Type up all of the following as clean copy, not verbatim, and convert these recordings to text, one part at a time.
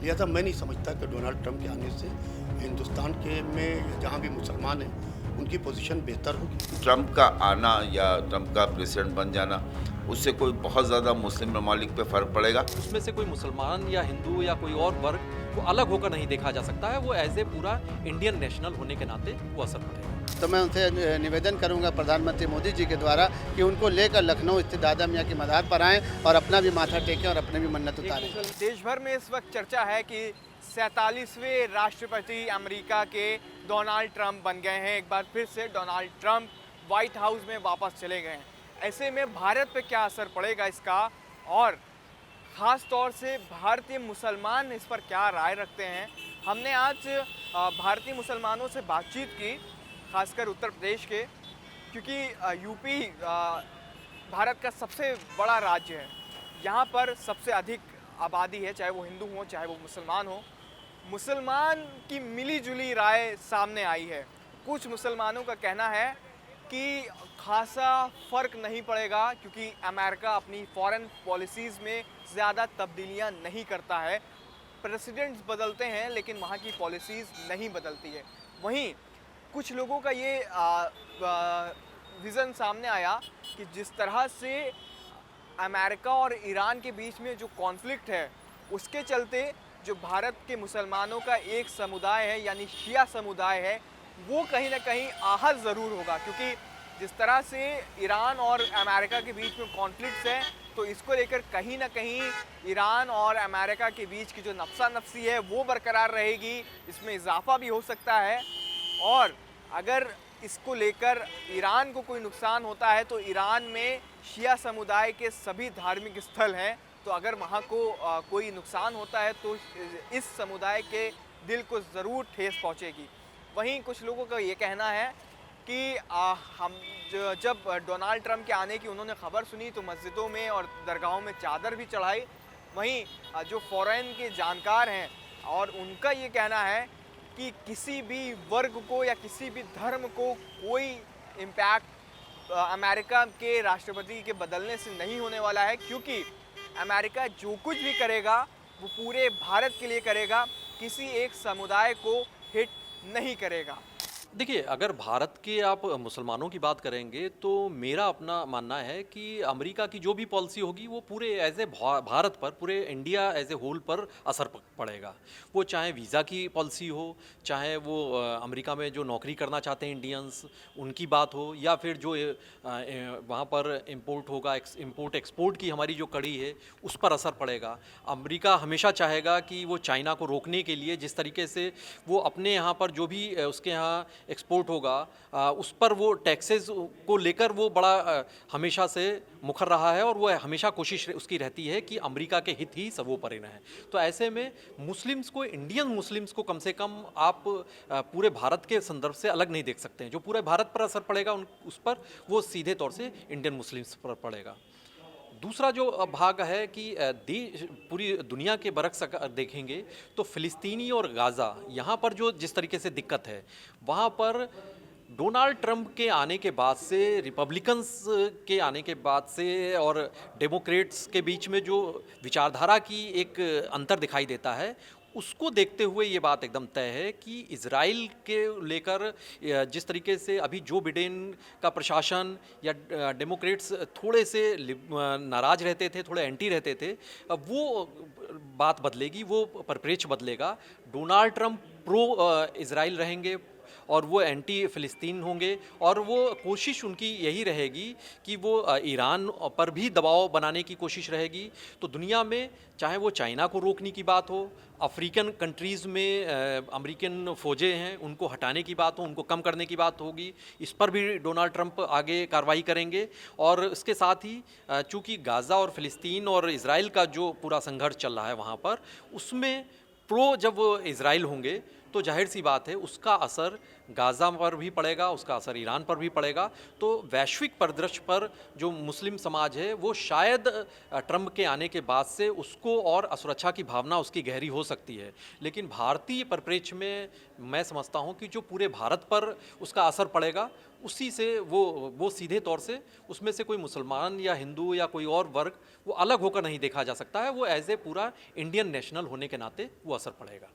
लिहाजा मैं नहीं समझता कि डोनाल्ड ट्रंप के आने से हिंदुस्तान के में जहाँ भी मुसलमान हैं उनकी पोजीशन बेहतर होगी। ट्रंप का आना या ट्रंप का प्रेसिडेंट बन जाना, उससे कोई बहुत ज़्यादा मुस्लिम ममालिक पे फ़र्क पड़ेगा? उसमें से कोई मुसलमान या हिंदू या कोई और वर्ग वो अलग होकर नहीं देखा जा सकता है। वो एज ए पूरा इंडियन नेशनल होने के नाते वो असर पड़ेगा। तो मैं उनसे निवेदन करूंगा प्रधानमंत्री मोदी जी के द्वारा कि उनको लेकर लखनऊ स्थित दादा मियाँ की मज़ार पर आएँ और अपना भी माथा टेकें और अपने भी मन्नत उतारें। देश भर में इस वक्त चर्चा है कि 47वें राष्ट्रपति अमेरिका के डोनाल्ड ट्रंप बन गए हैं। एक बार फिर से डोनाल्ड ट्रंप व्हाइट हाउस में वापस चले गए हैं। ऐसे में भारत पे क्या असर पड़ेगा इसका, और ख़ास तौर से भारतीय मुसलमान इस पर क्या राय रखते हैं। हमने आज भारतीय मुसलमानों से बातचीत की, खासकर उत्तर प्रदेश के, क्योंकि यूपी भारत का सबसे बड़ा राज्य है। यहाँ पर सबसे अधिक आबादी है, चाहे वो हिंदू हो चाहे वो मुसलमान हो। मुसलमान की मिली जुली राय सामने आई है। कुछ मुसलमानों का कहना है कि खासा फ़र्क नहीं पड़ेगा, क्योंकि अमेरिका अपनी फॉरेन पॉलिसीज़ में ज़्यादा तब्दीलियाँ नहीं करता है। प्रेसिडेंट्स बदलते हैं लेकिन वहाँ की पॉलिसीज़ नहीं बदलती है। वहीं कुछ लोगों का ये विज़न सामने आया कि जिस तरह से अमेरिका और ईरान के बीच में जो कॉन्फ्लिक्ट है, उसके चलते जो भारत के मुसलमानों का एक समुदाय है यानी शिया समुदाय है, वो कहीं ना कहीं आहत ज़रूर होगा। क्योंकि जिस तरह से ईरान और अमेरिका के बीच में कॉन्फ्लिक्ट्स है, तो इसको लेकर कहीं ना कहीं ईरान और अमेरिका के बीच की जो नफसा नफसी है वो बरकरार रहेगी। इसमें इजाफा भी हो सकता है, और अगर इसको लेकर ईरान को कोई नुकसान होता है तो ईरान में शिया समुदाय के सभी धार्मिक स्थल हैं, तो अगर वहाँ को कोई नुकसान होता है तो इस समुदाय के दिल को ज़रूर ठेस पहुँचेगी। वहीं कुछ लोगों का ये कहना है कि हम जब डोनाल्ड ट्रंप के आने की उन्होंने ख़बर सुनी तो मस्जिदों में और दरगाहों में चादर भी चढ़ाई। वहीं जो फ़ॉरेन के जानकार हैं और उनका ये कहना है कि किसी भी वर्ग को या किसी भी धर्म को कोई इम्पैक्ट अमेरिका के राष्ट्रपति के बदलने से नहीं होने वाला है, क्योंकि अमेरिका जो कुछ भी करेगा वो पूरे भारत के लिए करेगा, किसी एक समुदाय को हिट नहीं करेगा। देखिए, अगर भारत के आप मुसलमानों की बात करेंगे तो मेरा अपना मानना है कि अमेरिका की जो भी पॉलिसी होगी वो पूरे एज ए भारत पर, पूरे इंडिया एज ए होल पर असर पड़ेगा। वो चाहे वीज़ा की पॉलिसी हो, चाहे वो अमेरिका में जो नौकरी करना चाहते हैं इंडियंस उनकी बात हो, या फिर जो वहाँ पर इम्पोर्ट होगा, इम्पोर्ट एक्सपोर्ट की हमारी जो कड़ी है उस पर असर पड़ेगा। अमेरिका हमेशा चाहेगा कि वो चाइना को रोकने के लिए जिस तरीके से वो अपने यहाँ पर जो भी उसके यहाँ एक्सपोर्ट होगा उस पर वो टैक्सेस को लेकर वो बड़ा हमेशा से मुखर रहा है, और वो हमेशा कोशिश उसकी रहती है कि अमेरिका के हित ही सर्वोपरि रहें। तो ऐसे में मुस्लिम्स को, इंडियन मुस्लिम्स को कम से कम आप पूरे भारत के संदर्भ से अलग नहीं देख सकते हैं। जो पूरे भारत पर असर पड़ेगा उस पर वो सीधे तौर से इंडियन मुस्लिम्स पर पड़ेगा। दूसरा जो भाग है कि देश, पूरी दुनिया के बरक्स देखेंगे तो फ़िलिस्तीनी और गाज़ा, यहाँ पर जो जिस तरीके से दिक्कत है, वहाँ पर डोनाल्ड ट्रंप के आने के बाद से, रिपब्लिकन्स के आने के बाद से और डेमोक्रेट्स के बीच में जो विचारधारा की एक अंतर दिखाई देता है, उसको देखते हुए ये बात एकदम तय है कि इज़राइल के लेकर जिस तरीके से अभी जो बिडेन का प्रशासन या डेमोक्रेट्स थोड़े से नाराज़ रहते थे, थोड़े एंटी रहते थे, अब वो बात बदलेगी, वो परिप्रेक्ष्य बदलेगा। डोनाल्ड ट्रंप प्रो इज़राइल रहेंगे और वो एंटी फ़िलिस्तीन होंगे, और वो कोशिश उनकी यही रहेगी कि वो ईरान पर भी दबाव बनाने की कोशिश रहेगी। तो दुनिया में चाहे वो चाइना को रोकने की बात हो, अफ्रीकन कंट्रीज़ में अमेरिकन फ़ौजें हैं उनको हटाने की बात हो, उनको कम करने की बात होगी, इस पर भी डोनाल्ड ट्रंप आगे कार्रवाई करेंगे। और इसके साथ ही चूँकि गाज़ा और फ़िलिस्तीन और इज़राइल का जो पूरा संघर्ष चल रहा है वहाँ पर, उसमें प्रो जब इज़राइल होंगे तो जाहिर सी बात है उसका असर गाज़ा पर भी पड़ेगा, उसका असर ईरान पर भी पड़ेगा। तो वैश्विक परिदृश्य पर जो मुस्लिम समाज है वो शायद ट्रंप के आने के बाद से उसको और असुरक्षा की भावना उसकी गहरी हो सकती है, लेकिन भारतीय परिप्रेक्ष्य में मैं समझता हूँ कि जो पूरे भारत पर उसका असर पड़ेगा उसी से वो सीधे तौर से उसमें से कोई मुसलमान या हिंदू या कोई और वर्ग वो अलग होकर नहीं देखा जा सकता है, वो एज ए पूरा इंडियन नेशनल होने के नाते वो असर पड़ेगा।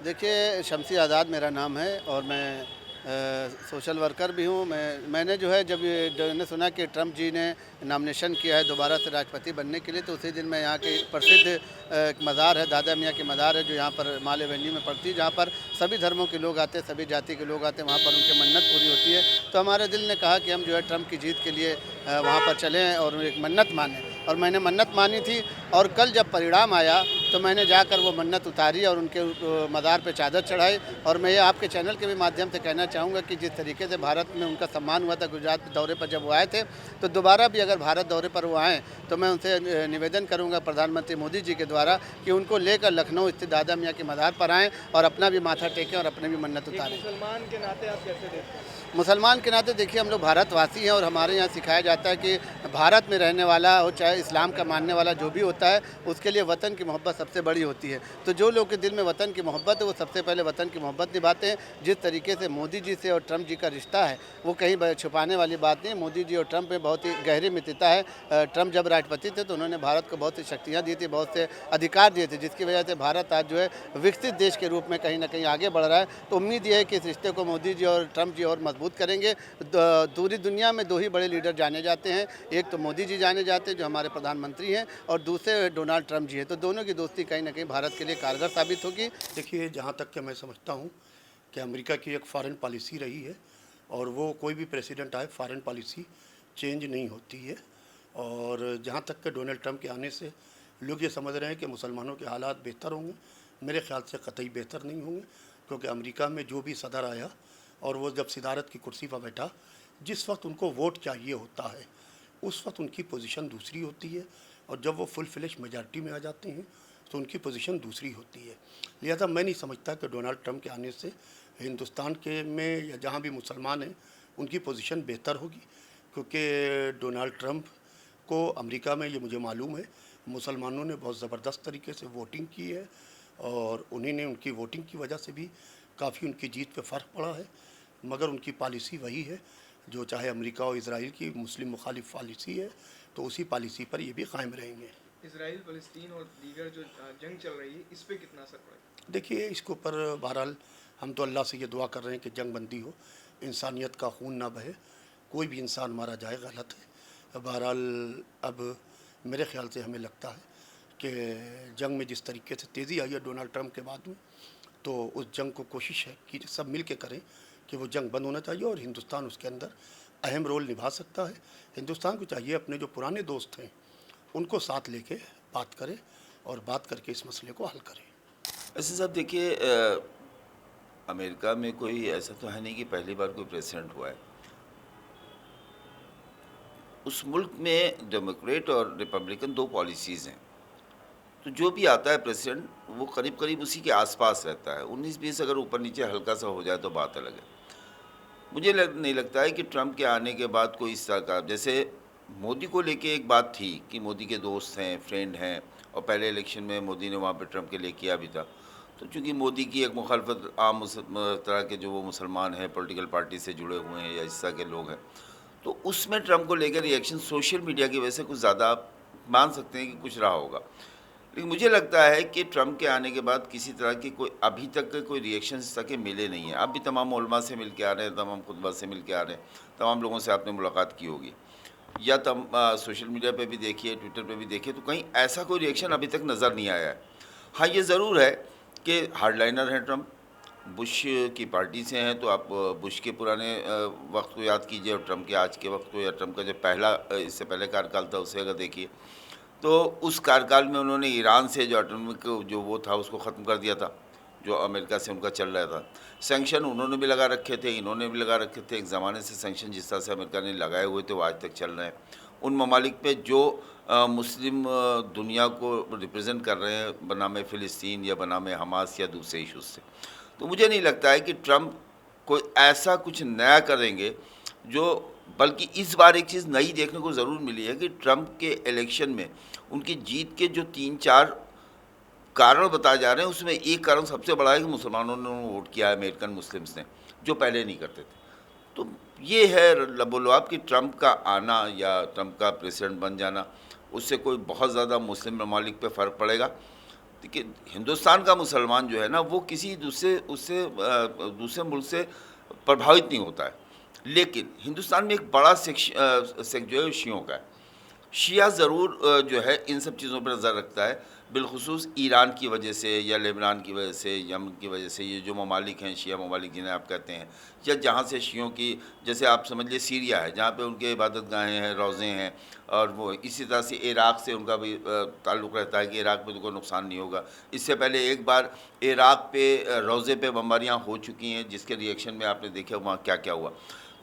देखिए, शमसी आज़ाद मेरा नाम है और मैं सोशल वर्कर भी हूँ। मैंने जो है जब मैंने सुना कि ट्रंप जी ने नॉमिनेशन किया है दोबारा से राष्ट्रपति बनने के लिए, तो उसी दिन मैं यहाँ के प्रसिद्ध एक मज़ार है, दादा मियाँ की मज़ार है जो यहाँ पर माल एवेन्यू में पड़ती है, जहाँ पर सभी धर्मों के लोग आते हैं, सभी जाति के लोग आते हैं, वहाँ पर उनकी मन्नत पूरी होती है। तो हमारे दिल ने कहा कि हम जो है ट्रंप की जीत के लिए वहाँ पर चलें और एक मन्नत मानें, और मैंने मन्नत मानी थी। और कल जब परिणाम आया तो मैंने जाकर वो मन्नत उतारी और उनके मज़ार पे चादर चढ़ाई। और मैं ये आपके चैनल के भी माध्यम से कहना चाहूँगा कि जिस तरीके से भारत में उनका सम्मान हुआ था गुजरात दौरे पर जब वो आए थे, तो दोबारा भी अगर भारत दौरे पर वो आएँ तो मैं उनसे निवेदन करूँगा प्रधानमंत्री मोदी जी के द्वारा कि उनको लेकर लखनऊ स्थित दादा मियाँ की मज़ार पर आएँ और अपना भी माथा टेकें और अपने भी मन्नत उतारें। मुसलमान के नाते आप कैसे देखते हैं? मुसलमान के नाते देखिए, हम लोग भारतवासी हैं और हमारे यहाँ सिखाया जाता है कि भारत में रहने वाला हो चाहे इस्लाम का मानने वाला जो भी होता है, उसके लिए वतन की मोहब्बत सबसे बड़ी होती है। तो जो लोग के दिल में वतन की मोहब्बत है वो सबसे पहले वतन की मोहब्बत निभाते हैं। जिस तरीके से मोदी जी से और ट्रंप जी का रिश्ता है वो कहीं छुपाने वाली बात नहीं है। मोदी जी और ट्रंप में बहुत ही गहरी मित्रता है। ट्रंप जब राष्ट्रपति थे तो उन्होंने भारत को बहुत सी शक्तियाँ दी थी, बहुत से अधिकार दिए थे, जिसकी वजह से भारत आज जो है विकसित देश के रूप में कहीं ना कहीं आगे बढ़ रहा है। तो उम्मीद ये है कि इस रिश्ते को मोदी जी और ट्रंप जी और मजबूत करेंगे। पूरी दुनिया में दो ही बड़े लीडर जाने जाते हैं, एक तो मोदी जी जाने जाते हैं जो हमारे प्रधानमंत्री हैं, और दूसरे डोनाल्ड ट्रंप जी हैं। तो दोनों की दोस्ती कहीं ना कहीं भारत के लिए कारगर साबित होगी। देखिए, जहाँ तक कि मैं समझता हूँ कि अमेरिका की एक फ़ॉरेन पॉलिसी रही है और वो कोई भी प्रेसिडेंट आए फ़ॉरेन पॉलिसी चेंज नहीं होती है। और जहाँ तक कि डोनाल्ड ट्रंप के आने से लोग ये समझ रहे हैं कि मुसलमानों के हालात बेहतर होंगे, मेरे ख्याल से कतई बेहतर नहीं होंगे। क्योंकि अमेरिका में जो भी सदर आया और वो जब सदारत की कुर्सी पर बैठा, जिस वक्त उनको वोट चाहिए होता है उस वक्त उनकी पोजीशन दूसरी होती है, और जब वो फुल फ्लैश मेजॉरिटी में आ जाते हैं तो उनकी पोजीशन दूसरी होती है। लिहाजा मैं नहीं समझता कि डोनाल्ड ट्रंप के आने से हिंदुस्तान के में या जहाँ भी मुसलमान हैं उनकी पोजीशन बेहतर होगी। क्योंकि डोनाल्ड ट्रंप को अमेरिका में, ये मुझे मालूम है, मुसलमानों ने बहुत ज़बरदस्त तरीके से वोटिंग की है और उन्हीं ने उनकी वोटिंग की वजह से भी काफ़ी उनकी जीत पे फ़र्क पड़ा है। मगर उनकी पॉलिसी वही है जो चाहे अमेरिका और इजराइल की मुस्लिम मुखालिफ पॉलिसी है, तो उसी पॉलिसी पर ये भी कायम रहेंगे। इजराइल, फ़लस्तीन और दीगर जो जंग चल रही है, इस पे कितना असर पड़ेगा? देखिए, इसके ऊपर बहरहाल हम तो अल्लाह से ये दुआ कर रहे हैं कि जंग बंदी हो, इंसानियत का खून ना बहे, कोई भी इंसान मारा जाए गलत है। बहरहाल अब मेरे ख्याल से हमें लगता है कि जंग में जिस तरीके से तेज़ी आई है डोनाल्ड ट्रंप के बाद में, तो उस जंग को कोशिश है कि सब मिल के करें कि वो जंग बंद होना चाहिए और हिंदुस्तान उसके अंदर अहम रोल निभा सकता है। हिंदुस्तान को चाहिए अपने जो पुराने दोस्त हैं उनको साथ लेके बात करे और बात करके इस मसले को हल करे। ऐसे साहब देखिए, अमेरिका में कोई ऐसा तो है नहीं कि पहली बार कोई प्रेसिडेंट हुआ है। उस मुल्क में डेमोक्रेट और रिपब्लिकन दो पॉलिसीज़ हैं, तो जो भी आता है प्रेसिडेंट वो करीब करीब उसी के आसपास रहता है। 19-20 अगर ऊपर नीचे हल्का सा हो जाए तो बात अलग है। मुझे नहीं लगता है कि ट्रंप के आने के बाद कोई इस तरह का, जैसे मोदी को लेके एक बात थी कि मोदी के दोस्त हैं, फ्रेंड हैं, और पहले इलेक्शन में मोदी ने वहाँ पे ट्रंप के लिए किया भी था। तो चूँकि मोदी की एक मुखालफत आम तरह के जो वो मुसलमान हैं, पॉलिटिकल पार्टी से जुड़े हुए हैं या इस तरह के लोग हैं, तो उसमें ट्रंप को लेकर रिएक्शन सोशल मीडिया की वजह से कुछ ज़्यादा मान सकते हैं कि कुछ रहा होगा। लेकिन मुझे लगता है कि ट्रंप के आने के बाद किसी तरह की कोई अभी तक के कोई रिएक्शन इस तरह के मिले नहीं हैं। आप भी तमाम उलमा से मिल के आ रहे हैं, तमाम खुतबा से मिल के आ रहे हैं, तमाम लोगों से आपने मुलाकात की होगी, या सोशल मीडिया पे भी देखिए, ट्विटर पे भी देखिए, तो कहीं ऐसा कोई रिएक्शन अभी तक नज़र नहीं आया है। हाँ, ये ज़रूर है कि हार्डलाइनर हैं ट्रंप, बुश की पार्टी से हैं, तो आप बुश के पुराने वक्त को याद कीजिए और ट्रंप के आज के वक्त को, या ट्रंप का जो इससे पहले कार्यकाल था उसे अगर देखिए, तो उस कार्यकाल में उन्होंने ईरान से जो एटॉमिक जो वो था उसको ख़त्म कर दिया था, जो अमेरिका से उनका चल रहा था। सैंक्शन उन्होंने भी लगा रखे थे, इन्होंने भी लगा रखे थे। एक ज़माने से सैंक्शन जिस तरह से अमेरिका ने लगाए हुए थे वो आज तक चल रहे हैं। उन ममालिक पे जो मुस्लिम दुनिया को रिप्रेजेंट कर रहे हैं बनाम फ़िलिस्तीन या बनाम हमास या दूसरे इशूज़ से। तो मुझे नहीं लगता है कि ट्रंप कोई ऐसा कुछ नया करेंगे जो, बल्कि इस बार एक चीज़ नई देखने को ज़रूर मिली है कि ट्रंप के इलेक्शन में उनकी जीत के जो 3-4 कारण बताए जा रहे हैं, उसमें एक कारण सबसे बड़ा है कि मुसलमानों ने वोट किया है, अमेरिकन मुस्लिम्स ने, जो पहले नहीं करते थे। तो ये है, बोलो आप, कि ट्रंप का आना या ट्रंप का प्रेसिडेंट बन जाना, उससे कोई बहुत ज़्यादा मुस्लिम ममालिक पे फ़र्क पड़ेगा। देखिए, हिंदुस्तान का मुसलमान जो है ना, वो किसी दूसरे मुल्क से प्रभावित नहीं होता है, लेकिन हिंदुस्तान में एक बड़ा सेक्ट जो है शियों का है। शिया ज़रूर जो है इन सब चीज़ों पर नज़र रखता है, बिलखुसूस ईरान की वजह से या लेबनान की वजह से, यमन की वजह से, ये जो ममालिक हैं शिया ममालिक जिन्हें आप कहते हैं, या जहाँ से शियों की, जैसे आप समझ लीजिए सीरिया है जहाँ पे उनके इबादत गाहें हैं, रोज़े हैं, और वो इसी तरह से इराक़ से उनका भी ताल्लुक़ रहता है कि इराक़ में तो कोई नुकसान नहीं होगा। इससे पहले एक बार इराक़ पे रोज़े पे बमबारियाँ हो चुकी हैं, जिसके रिएक्शन में आपने देखा वहाँ क्या क्या हुआ।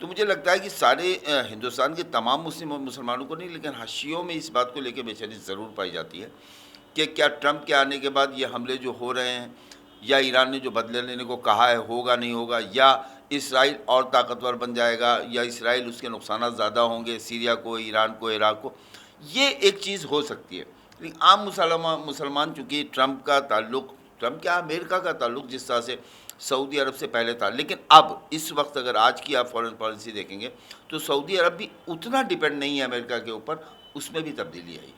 तो मुझे लगता है कि सारे हिंदुस्तान के तमाम मुस्लिम और मुसलमानों को नहीं, लेकिन शियों में इस बात को लेकर बेचैनी ज़रूर पाई जाती है कि क्या ट्रंप के आने के बाद ये हमले जो हो रहे हैं, या ईरान ने जो बदले लेने को कहा है, होगा नहीं होगा, या इसराइल और ताकतवर बन जाएगा, या इसराइल उसके नुकसान ज़्यादा होंगे, सीरिया को, ईरान को, इराक़ को, ये एक चीज़ हो सकती है। लेकिन आम मुसलमान चूँकि ट्रंप क्या अमेरिका का ताल्लुक़ जिस तरह से सऊदी अरब से पहले था, लेकिन अब इस वक्त अगर आज की आप फॉरेन पॉलिसी देखेंगे तो सऊदी अरब भी उतना डिपेंड नहीं है अमेरिका के ऊपर, उसमें भी तब्दीली आई।